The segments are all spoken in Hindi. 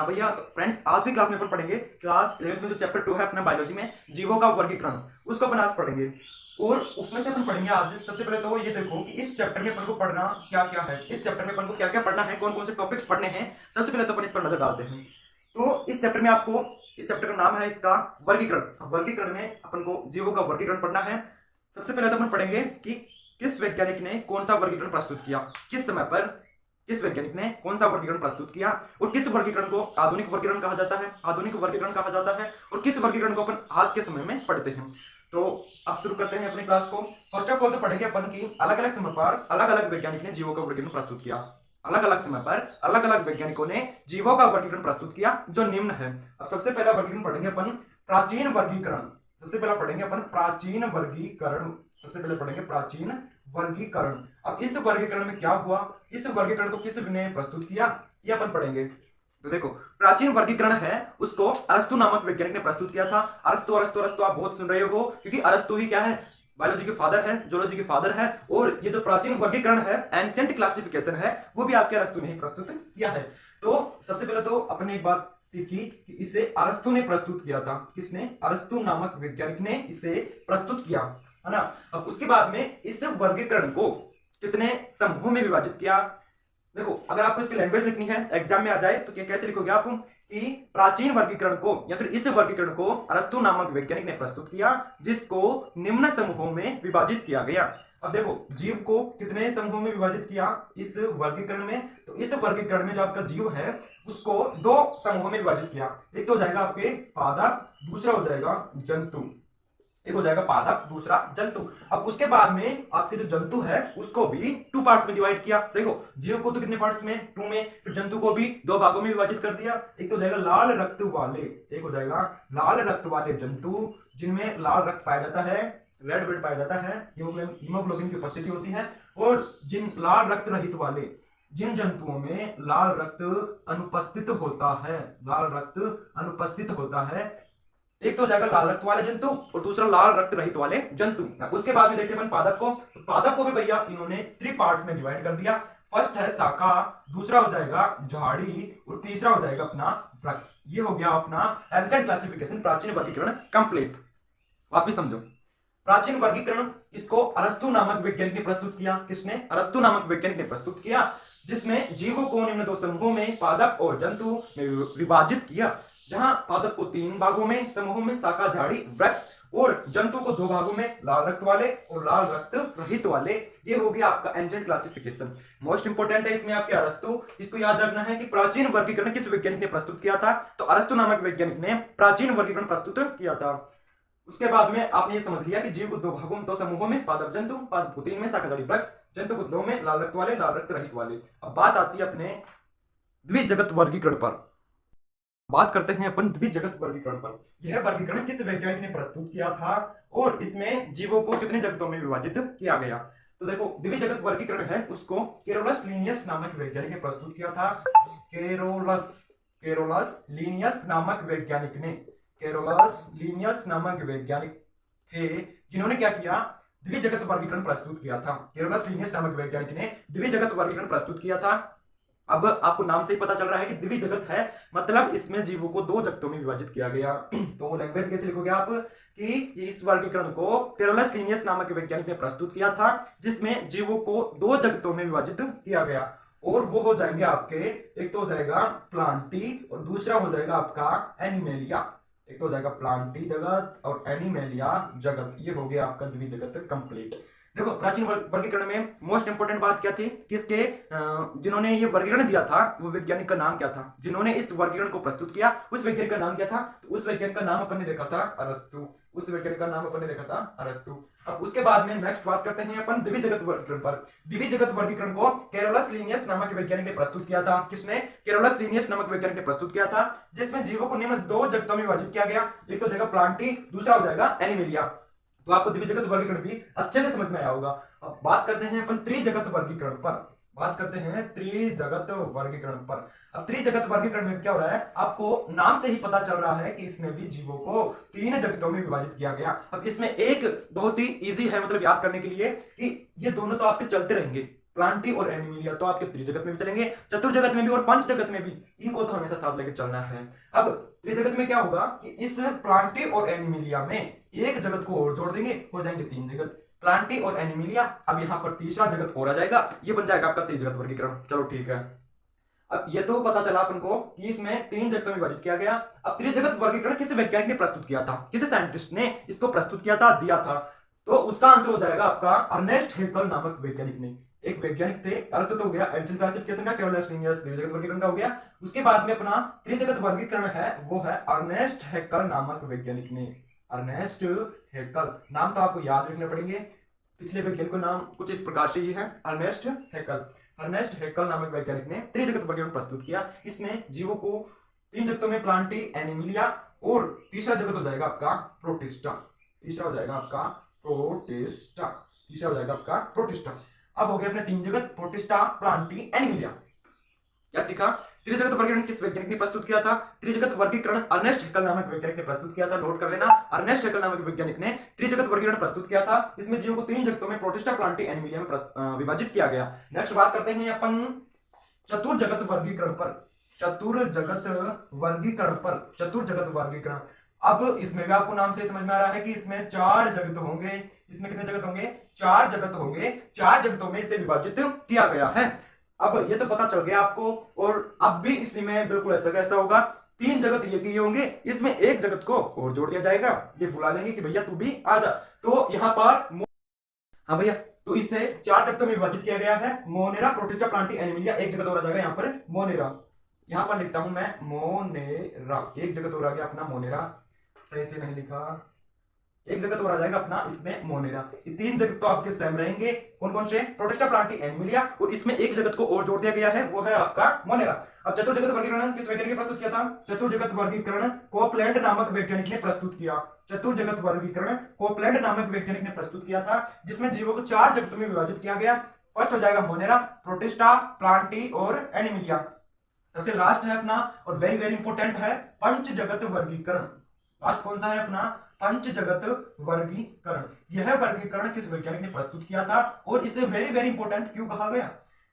भैया तो फ्रेंड्स आज की क्लास में अपन पढ़ेंगे क्लास 11th में जो चैप्टर 2 है अपना बायोलॉजी में जीवों का वर्गीकरण, उसको अपन आज पढ़ेंगे। और उसमें से अपन पढ़ेंगे आज सबसे पहले तो ये देखो कि इस चैप्टर में अपन को पढ़ना क्या क्या है, इस चैप्टर में अपन को क्या क्या पढ़ना है, कौन कौन से टॉपिक्स पढ़ने हैं। सबसे पहले तो अपन इस पर नजर डालते हैं। तो इस चैप्टर में आपको, इस चैप्टर का नाम है इसका वर्गीकरण। वर्गीकरण में अपन को जीवों का वर्गीकरण पढ़ना है। सबसे पहले तो अपन पढ़ेंगे कि किस वैज्ञानिक ने कौन सा वर्गीकरण प्रस्तुत किया, किस समय पर किस वैज्ञानिक ने कौन सा वर्गीकरण प्रस्तुत किया, और किस वर्गीकरण को आधुनिक वर्गीकरण कहा जाता है, आधुनिक वर्गीकरण कहा जाता है, और किस वर्गीकरण को अपन आज के समय में पढ़ते हैं। तो अब शुरू करते हैं अपनी क्लास को। फर्स्ट ऑफ ऑल तो पढ़ेंगे अपन की अलग अलग समय पर अलग अलग वैज्ञानिक ने जीवों का वर्गीकरण प्रस्तुत किया। अलग अलग समय पर अलग अलग वैज्ञानिकों ने जीवों का वर्गीकरण प्रस्तुत किया जो निम्न है। अब सबसे पहला वर्गीकरण पढ़ेंगे अपन प्राचीन वर्गीकरण। सबसे पहला पढ़ेंगे अपन प्राचीन वर्गीकरण। सबसे पहले पढ़ेंगे प्राचीन वर्गीकरण। अब इस वर्गीकरण में क्या हुआ, इस वर्गीकरण को किसने प्रस्तुत किया, ये अपन पढ़ेंगे। तो देखो प्राचीन वर्गीकरण है उसको अरस्तु नामक वैज्ञानिक ने प्रस्तुत किया था। अरस्तु अरस्तु अरस्तु आप बहुत सुन रहे हो क्योंकि अरस्तु ही क्या है, बायोलॉजी के फादर है, जूलॉजी के फादर है। और ये जो प्राचीन वर्गीकरण है, एंशिएंट क्लासिफिकेशन है, वो भी आपके अरस्तु ने ही प्रस्तुत किया है। तो सबसे पहले तो अपने एक बात सीखी कि इसे अरस्तु ने प्रस्तुत किया था। किसने? अरस्तु नामक वैज्ञानिक ने इसे प्रस्तुत किया, है ना। अब उसके बाद में इस वर्गीकरण को कितने समूहों में विभाजित किया। देखो अगर आपको इसकी लैंग्वेज लिखनी है एग्जाम में आ जाए तो क्या कैसे लिखोगे आप कि प्राचीन वर्गीकरण को या फिर इस वर्गीकरण को अरस्तु नामक वैज्ञानिक ने प्रस्तुत किया जिसको निम्न समूहों में विभाजित किया गया। अब देखो जीव को कितने समूहों में विभाजित किया इस वर्गीकरण में, तो इस वर्गीकरण में जो आपका जीव है उसको दो समूहों में विभाजित किया। एक तो हो जाएगा आपके पादप, दूसरा हो जाएगा जंतु। एक हो जाएगा पादप, दूसरा जंतु। अब उसके बाद में आपके जो जंतु है उसको भी टू पार्ट्स में डिवाइड किया। देखो जीव को तो कितने पार्ट्स में, टू में, फिर जंतु को भी दो भागों में विभाजित कर दिया। एक तो हो जाएगा लाल रक्त वाले, एक हो जाएगा लाल रक्त वाले जंतु जिनमें लाल रक्त पाया जाता है, रेड ब्लड पाया जाता है, हीमोग्लोबिन की उपस्थिति होती है। और जिन लाल रक्त रहित वाले जिन जंतुओं में लाल रक्त अनुपस्थित होता है, लाल रक्त अनुपस्थित होता है, एक तो हो जाएगा लाल रक्त वाले जंतु और दूसरा लाल रक्त रहित वाले जंतु। उसके बाद में देखते हैं पादप को। तो पादप को भी भैया इन्होंने 3 पार्ट्स में डिवाइड कर दिया। फर्स्ट है शाखा, दूसरा हो जाएगा झाड़ी और तीसरा हो जाएगा अपना वृक्ष। ये हो गया अपना एंशिएंट क्लासिफिकेशन, प्राचीन वर्गीकरण कंप्लीट। वापिस समझो, प्राचीन वर्गीकरण इसको अरस्तु नामक वैज्ञानिक ने प्रस्तुत किया। किसने? अरस्तु नामक वैज्ञानिक ने प्रस्तुत किया जिसमें जीवों को निम्न दो समूहों में पादप और जंतु में विभाजित किया। जहां पादप को 3 भागों में समूहों में, शाखा झाड़ी वृक्ष, और जंतु को 2 भागों में, लाल रक्त वाले और लाल रक्त रहित वाले। ये हो गया आपका एंशिएंट क्लासिफिकेशन। मोस्ट इंपोर्टेंट है इसमें आपके अरस्तु। इसको याद रखना है कि प्राचीन वर्गीकरण किस वैज्ञानिक ने प्रस्तुत किया था, तो अरस्तु नामक वैज्ञानिक ने प्राचीन वर्गीकरण प्रस्तुत किया था। उसके बाद में आपने ये समझ लिया कि जीव को 2 भागों में, 2 समूहों में, पादप जंतु, पादप को 3 में, शाखा झाड़ी वृक्ष, जंतु को 2 में, लाल रक्त वाले लाल रक्त रहित वाले। अब बात आती है अपने द्विजगत वर्गीकरण पर। बात करते हैं अपन द्विजगत वर्गीकरण पर। यह वर्गीकरण किस वैज्ञानिक ने प्रस्तुत किया था और इसमें जीवों को कितने जगतों में विभाजित किया गया। तो देखो द्विजगत वर्गीकरण है उसको केरोलस लीनियस नामक वैज्ञानिक ने प्रस्तुत किया था। केरोलस लीनियस नामक वैज्ञानिक ने, केरोलस लीनियस नामक वैज्ञानिक थे जिन्होंने क्या किया, द्विजगत वर्गीकरण प्रस्तुत किया था। केरोलस लीनियस नामक वैज्ञानिक ने द्विजगत वर्गीकरण प्रस्तुत किया था। अब आपको नाम से ही पता चल रहा है कि द्विजगत है, मतलब इसमें जीवों को 2 जगतों में विभाजित किया गया। तो लैंग्वेज कैसे लिखोगे आप कि इस वर्गीकरण को केरोलस लीनियस नामक वैज्ञानिक ने प्रस्तुत किया था जिसमें जीवों को 2 जगतों में विभाजित किया गया। और वो हो जाएंगे आपके, एक तो हो जाएगा प्लांटी और दूसरा हो जाएगा आपका एनिमेलिया। एक तो हो जाएगा प्लांटी जगत और एनिमेलिया जगत। ये हो गया आपका द्विजगत कंप्लीट। देखो प्राचीन वर्गीकरण में मोस्ट इंपोर्टेंट बात क्या थी, किसके जिन्होंने ये वर्गीकरण दिया था वो वैज्ञानिक का नाम क्या था, जिन्होंने इस वर्गीकरण को प्रस्तुत किया उस वैज्ञानिक का नाम क्या था। तो उस वैज्ञानिक का नाम अपन ने देखा था अरस्तु। उस वैज्ञानिक का नाम अपन ने देखा था अरस्तु। अब उसके बाद में नेक्स्ट बात करते हैं अपन द्विजगत वर्गीकरण पर। द्विजगत वर्गीकरण को केरोलस लीनियस नामक वैज्ञानिक ने प्रस्तुत किया था। किसने? केरोलस लीनियस नामक वैज्ञानिक ने प्रस्तुत किया था जिसमें जीवों को निम्न 2 जगतों में विभाजित किया गया। एक तो हो जाएगा प्लांटी, दूसरा हो जाएगा एनिमेलिया। तो आपको द्विजगत वर्गीकरण भी अच्छे से समझ में आया होगा। अब बात करते हैं अपन त्रिजगत वर्गीकरण पर। बात करते हैं त्रिजगत वर्गीकरण पर। अब त्रिजगत वर्गीकरण में क्या हो रहा है, आपको नाम से ही पता चल रहा है कि इसमें भी जीवों को 3 जगतों में विभाजित किया गया। अब इसमें एक बहुत ही इजी है मतलब याद करने के लिए कि ये दोनों तो आपके चलते रहेंगे, प्लांटी और एनिमिलिया तो आपके त्रिजगत में भी चलेंगे, चतुर्जगत में भी और पंच जगत में भी। इनको तो हमेशा साथ लेकर चलना है। अब त्रिजगत में क्या होगा कि इस प्लांटी और एनिमिलिया में एक जगत को और जोड़ देंगे, हो जाएंगे 3 जगत, प्लांटी और एनिमिलिया। अब यहाँ पर तीसरा जगत और आ जाएगा, ये बन जाएगा आपका त्रिजगत वर्गीकरण। चलो ठीक है, अब ये तो पता चला अपन को कि इसमें 3 जगतों में विभाजित किया गया। अब त्रिजगत वर्गीकरण किस वैज्ञानिक ने प्रस्तुत किया था, किस साइंटिस्ट ने इसको प्रस्तुत किया था, दिया था, तो उसका आंसर हो जाएगा आपका अर्नेस्ट हैकेल नामक वैज्ञानिक ने। एक वैज्ञानिक थे, अर्थ तो हो गया एल्चिन क्लासिफिकेशन का, कैरोलस लिनियस द्विजगत वर्गीकरण का हो गया। उसके बाद में अपना त्रिजगत वर्गीकरण है, वो है अर्नेस्ट हैकेल नामक वैज्ञानिक ने। अर्नेस्ट हैकेल नाम तो आपको याद रखने पड़ेंगे, पिछले वैज्ञानिक का नाम कुछ इस प्रकार से ही है, अर्नेस्ट हैकेल। अर्नेस्ट हैकेल नामक वैज्ञानिक ने त्रिजगत वर्गीकरण प्रस्तुत किया। इसमें जीवों को 3 जगतों में प्लांटी, एनिमिलिया और तीसरा जगत हो जाएगा आपका प्रोटिस्टा। तीसरा हो जाएगा आपका प्रोटिस्टा, तीसरा हो जाएगा आपका प्रोटिस्टा। अब हो गए अपने 3 जगत, प्रोटिस्टा, प्लांटी, एनिमिलिया। क्या सीखा, त्रिजगत वर्गीकरण किस वैज्ञानिक ने प्रस्तुत किया था, त्रिजगत वर्गीकरण अर्नेस्ट हैकेल नामक वैज्ञानिक ने प्रस्तुत किया था। नोट कर लेना, अर्नेस्ट हैकेल नामक वैज्ञानिक ने त्रिजगत वर्गीकरण प्रस्तुत किया था। इसमें जीवों को 3 जगतों में प्रोटिस्टा, प्लांटी, एनिमिलिया में विभाजित किया गया। नेक्स्ट बात करते हैं अपन चतुर्जगत वर्गीकरण पर। चतुर्जगत वर्गीकरण पर, चतुर्जगत वर्गीकरण। अब इसमें भी आपको नाम से समझ में आ रहा है कि इसमें 4 जगत होंगे। इसमें कितने जगत होंगे, 4 जगत होंगे। 4 जगतों में इसे विभाजित किया गया है। अब ये तो पता चल गया आपको, और अब भी इसी में बिल्कुल ऐसा कैसा होगा, 3 जगत ये किए होंगे, इसमें एक जगत को और जोड़ दिया जाएगा। ये बुला लेंगे कि भैया तू भी आ जा। तो यहाँ पर हाँ भैया, तो इसे 4 जगतों में विभाजित किया गया है, मोनेरा, प्रोटिस्टा, प्लांटी, एनिमिलिया। एक जगत और आ जाएगा यहाँ पर मोनेरा। यहाँ पर लिखता हूं मैं मोनेरा, एक जगत और आ गया अपना मोनेरा, सही से नहीं लिखा, एक जगत और आ जाएगा अपना इसमें मोनेरा। ये 3 जगत तो आपके सेम रहेंगे, कौन कौन से, प्रोटिस्टा, प्लांटी, एनिमिलिया, और इसमें एक जगत को और जोड़ दिया गया है, वो है आपका मोनेरा। अब चतुर्जगत वर्गीकरण किस वैज्ञानिक ने प्रस्तुत किया था, चतुर्जगत वर्गीकरण कोपलैंड नामक वैज्ञानिक ने प्रस्तुत किया। चतुर्जगत वर्गीकरण कोपलैंड नामक वैज्ञानिक ने प्रस्तुत किया था, जिसमें जीवों को 4 जगतों में विभाजित किया गया। फर्स्ट हो जाएगा मोनेरा, प्रोटिस्टा, प्लांटी और एनिमिलिया। सबसे लास्ट है अपना, और वेरी वेरी इंपोर्टेंट है, पंच जगत वर्गीकरण। लास्ट कौन सा है अपना, पंच जगत वर्गीकरण। यह वर्गीकरण किस वैज्ञानिक ने प्रस्तुत किया था, और इसे वेरी वेरी इंपोर्टेंट क्यों कहा गया,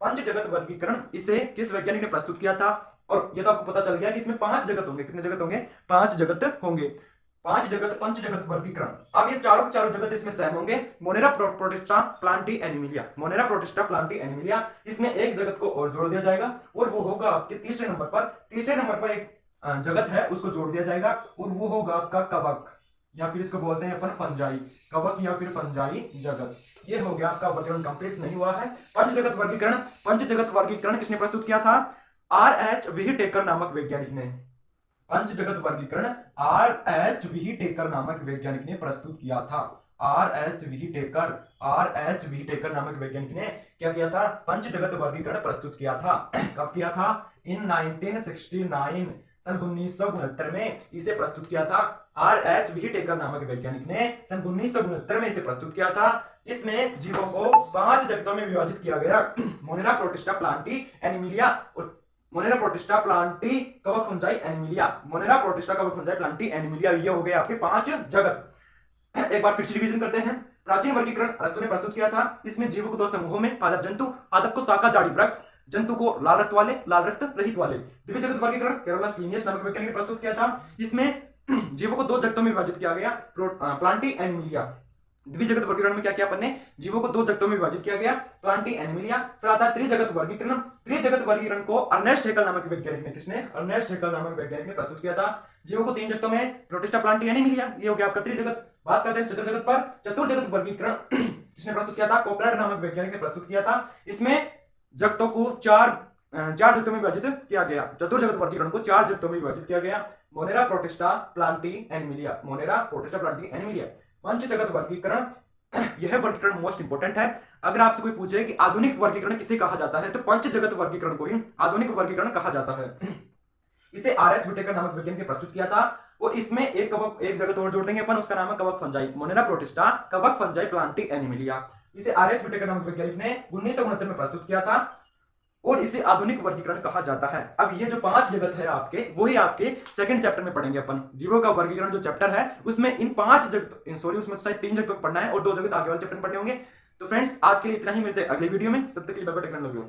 पंच जगत वर्गीकरण, इसे किस वैज्ञानिक ने प्रस्तुत किया था। और ये तो आपको पता चल गया कि इसमें 5 जगत होंगे। कितने जगत होंगे, 5 जगत होंगे। 5 जगत, पंच जगत वर्गीकरण। अब ये चारों के चारों जगत इसमें सेम होंगे, Monera, Protista, Plantae, Animalia. Monera, Protista, Plantae, Animalia. इसमें एक जगत को और जोड़ दिया जाएगा, और वो होगा आपके तीसरे नंबर पर। तीसरे नंबर पर एक जगत है, उसको जोड़ दिया जाएगा, और वो होगा आपका कवक, या फिर इसको बोलते हैं अपन फंजाई, कवक या फिर फंजाई जगत। ये हो गया आपका वर्गीकरण कंप्लीट नहीं हुआ है। पंच जगत वर्गीकरण, पंच जगत वर्गीकरण किसने प्रस्तुत किया था, R.H. व्हीटेकर नामक वैज्ञानिक ने। पंच जगत वर्गीकरण R.H. व्हीटेकर नामक वैज्ञानिक ने प्रस्तुत किया था। R.H. व्हीटेकर, R.H. व्हीटेकर नामक वैज्ञानिक ने क्या किया था, पंच जगत वर्गीकरण प्रस्तुत किया था। कब किया था, इन 1969, सन 1969 में इसे प्रस्तुत किया था। R.H. व्हीटेकर नामक वैज्ञानिक ने सन 1969 में इसे प्रस्तुत किया था। इसमें जीवों को 5 जगतों में विभाजित किया गया, मोनेरा, प्रोटिस्टा, प्लांटी, एनिमिलिया, और मोनेरा, प्रोटिस्टा, प्लांटी, कवक, फंजाई, एनिमिलिया। मोनेरा, प्रोटिस्टा, कवक, फंजाई, प्लांटी, एनिमिलिया, ये हो गए आपके 5 जगत। एक बार फिर से रिवीजन करते हैं। प्राचीन वर्गीकरण अरस्तु ने प्रस्तुत किया था। इसमें जीवों को 2 समूहों में, पादप जंतु, पादप को शाखा झाड़ी वृक्ष, जंतु को लाल रक्त वाले, लाल रक्त रहित वाले। द्विजगत वर्गीकरण कैरोलस लिनियस नामक वैज्ञानिक ने प्रस्तुत किया था। इसमें जीवों को 2 जगतों में विभाजित किया गया, प्लांटी, एनिमिलिया। द्विजगत वर्गीकरण में क्या किया अपन ने, जीवों को 2 जगतों में विभाजित किया गया, प्लांटी, एनिमिलिया। फिर आता है त्रिजगत वर्गीकरण। त्रिजगत वर्गीकरण को अर्नेस्ट हैकेल नामक वैज्ञानिक ने, किसने, अर्नेस्ट हैकेल नामक वैज्ञानिक ने प्रस्तुत किया था। जीवों को 3 जगतों में, प्रोटिस्टा, प्लांटी, एनिमिलिया, ये हो गया आपका त्रिजगत। बात करते हैं चतुर्जगत पर। चतुर्जगत वर्गीकरण किसने प्रस्तुत किया था, कोपलैंड नामक वैज्ञानिक ने प्रस्तुत किया था। इसमें जगतों को 4 जगतों में विभाजित किया गया। चतुर्जगत वर्गीकरण को 4 जगतों में विभाजित किया गया, Monera, Protista, Plantae, Animalia. Monera, Protista, Plantae, Animalia. पंच जगत वर्गीकरण, यह वर्गीकरण मोस्ट इंपोर्टेंट है। अगर आपसे कोई पूछे कि आधुनिक वर्गीकरण किसे कहा जाता है, तो पंच जगत वर्गीकरण को ही आधुनिक वर्गीकरण कहा जाता है। इसे R.H. व्हीटेकर नामक वैज्ञानिक ने प्रस्तुत किया था, और इसमें एक जगत और जोड़ देंगे अपन, उसका नाम है कवक, फंजाई। मोनेरा, प्रोटिस्टा, कवक, फंजाई, प्लांटी, एनिमिलिया। इसे R.H. व्हीटेकर नामक वैज्ञानिक ने 1969 में प्रस्तुत किया था, और इसे आधुनिक वर्गीकरण कहा जाता है। अब ये जो 5 जगत है आपके, वही आपके सेकंड चैप्टर में पढ़ेंगे अपन। जीवों का वर्गीकरण जो चैप्टर है, उसमें इन 5 जगत, सॉरी उसमें तो शायद 3 जगतों को पढ़ना है, और 2 जगत आगे वाले चैप्टर में पढ़ने होंगे। तो फ्रेंड्स आज के लिए इतना ही, मिलते हैं अगले वीडियो में, तब तक के लिए bye bye, take care, love you.